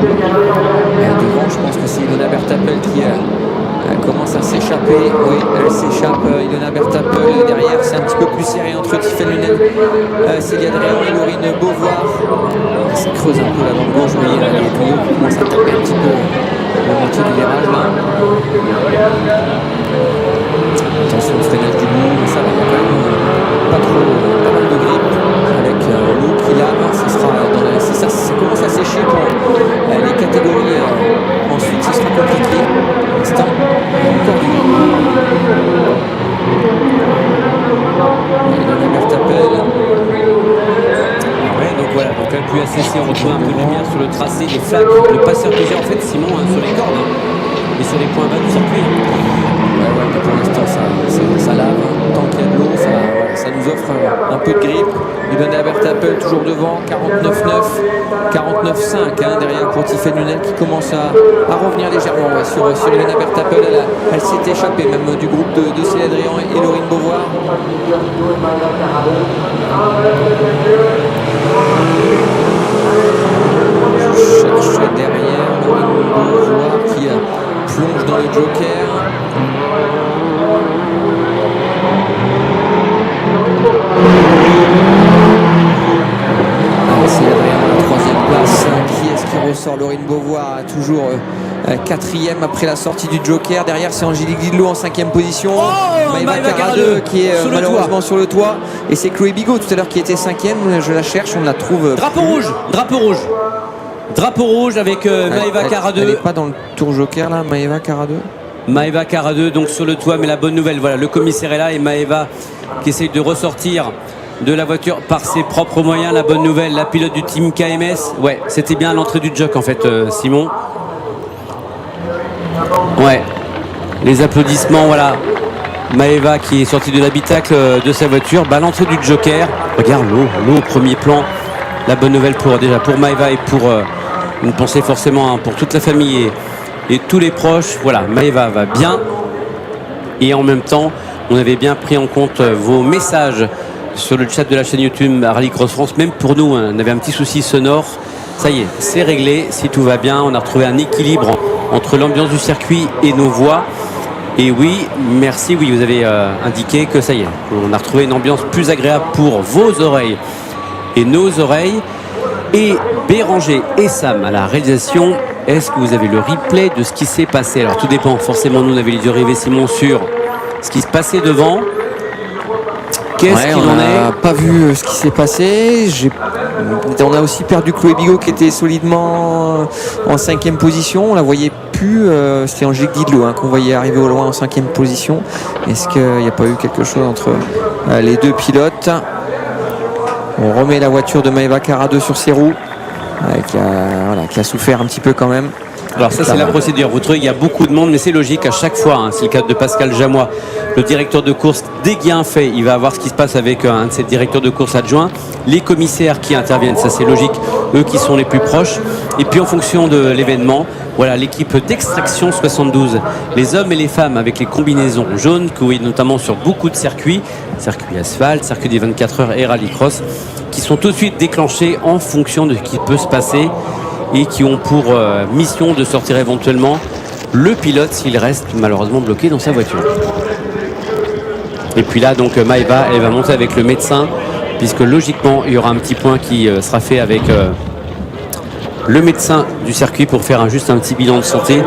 Devant, je pense que c'est Ilona Bertapel qui commence à s'échapper. Oui, elle s'échappe. Ilona Bertapel derrière, c'est un petit peu plus serré entre Tiffaine Lunel, Célia Dréan et Laurine Beauvoir. Ça creuse un peu là dans le gauche. Vous voyez là, les tuyaux qui commencent à taper un petit peu la moitié du virage là. Attention au freinage du bout, mais ça va, il y a quand même pas mal de grippe avec l'eau qui lave. Ça commence à sécher pour les catégories. Ensuite, ce sera compliqué. Pour l'instant, encore du grip. Ilona Bertapel. Ouais, donc voilà, donc elle a pu assesser, on retrouve un peu de lumière sur le tracé, les flaques, le passeur que j'ai en fait, Simon, sur les cordes et sur les points bas du circuit. Ouais, mais pour l'instant, ça lave. Tant qu'il y a de l'eau, ça nous offre un peu de grippe. Ilona Bertapel toujours devant, 49,9, 49,5 derrière pour Tiffaine Lunel qui commence à revenir légèrement sur Ilona Bertapel. Elle s'est échappée même du groupe de Célia Dréan et Laurine Beauvoir. Je cherche derrière Laurine Beauvoir qui plonge dans le joker. C'est Adrien à la troisième place. Qui est-ce qui ressort? Laurine Beauvoir toujours quatrième après la sortie du joker. Derrière c'est Angélique Didlot en cinquième position. Maëva Caradeux qui est malheureusement sur le toit. Et c'est Chloé Bigot tout à l'heure qui était cinquième. Je la cherche, on la trouve. Drapeau rouge, drapeau rouge. Drapeau rouge avec Maëva Caradeux. Elle n'est pas dans le tour joker là, Maëva Caradeux. Maëva Caradeux donc sur le toit, mais la bonne nouvelle, voilà, le commissaire est là et Maëva qui essaye de ressortir de la voiture par ses propres moyens. La bonne nouvelle, la pilote du team KMS, ouais, c'était bien l'entrée du jock en fait, Simon. Ouais, les applaudissements, voilà. Maëva qui est sortie de l'habitacle de sa voiture, bah, l'entrée du joker. Regarde l'eau au premier plan. La bonne nouvelle pour Maëva et pour une pensée forcément pour toute la famille et tous les proches. Voilà, Maëva va bien et en même temps on avait bien pris en compte vos messages sur le chat de la chaîne YouTube Rally Cross France. Même pour nous, on avait un petit souci sonore. Ça y est, c'est réglé. Si tout va bien, on a retrouvé un équilibre entre l'ambiance du circuit et nos voix. Et oui, merci, oui, vous avez indiqué que ça y est, on a retrouvé une ambiance plus agréable pour vos oreilles et nos oreilles. Et Béranger et Sam à la réalisation. Est-ce que vous avez le replay de ce qui s'est passé? Alors tout dépend, forcément nous on avait les yeux rivés, Simon, sur ce qui se passait devant. Qu'est-ce qu'il en est? On n'a pas vu ce qui s'est passé. On a aussi perdu Chloé Bigot qui était solidement en cinquième position. On la voyait plus. C'était Angélique Didlot qu'on voyait arriver au loin en cinquième position. Est-ce qu'il n'y a pas eu quelque chose entre les deux pilotes? On remet la voiture de Maëva Caradeux sur ses roues, qui a souffert un petit peu quand même. Alors ça c'est la procédure, vous trouvez il y a beaucoup de monde mais c'est logique à chaque fois, c'est le cas de Pascal Jamois, le directeur de course. Dès qu'il y a un fait, il va voir ce qui se passe avec un de ses directeurs de course adjoints, les commissaires qui interviennent, ça c'est logique, eux qui sont les plus proches, et puis en fonction de l'événement, voilà l'équipe d'extraction 72, les hommes et les femmes avec les combinaisons jaunes que vous voyez notamment sur beaucoup de circuits asphalte, circuit des 24 heures et rallycross, qui sont tout de suite déclenchés en fonction de ce qui peut se passer et qui ont pour mission de sortir éventuellement le pilote s'il reste malheureusement bloqué dans sa voiture. Et puis là donc Maëva, elle va monter avec le médecin puisque logiquement il y aura un petit point qui sera fait avec le médecin du circuit pour faire juste un petit bilan de santé.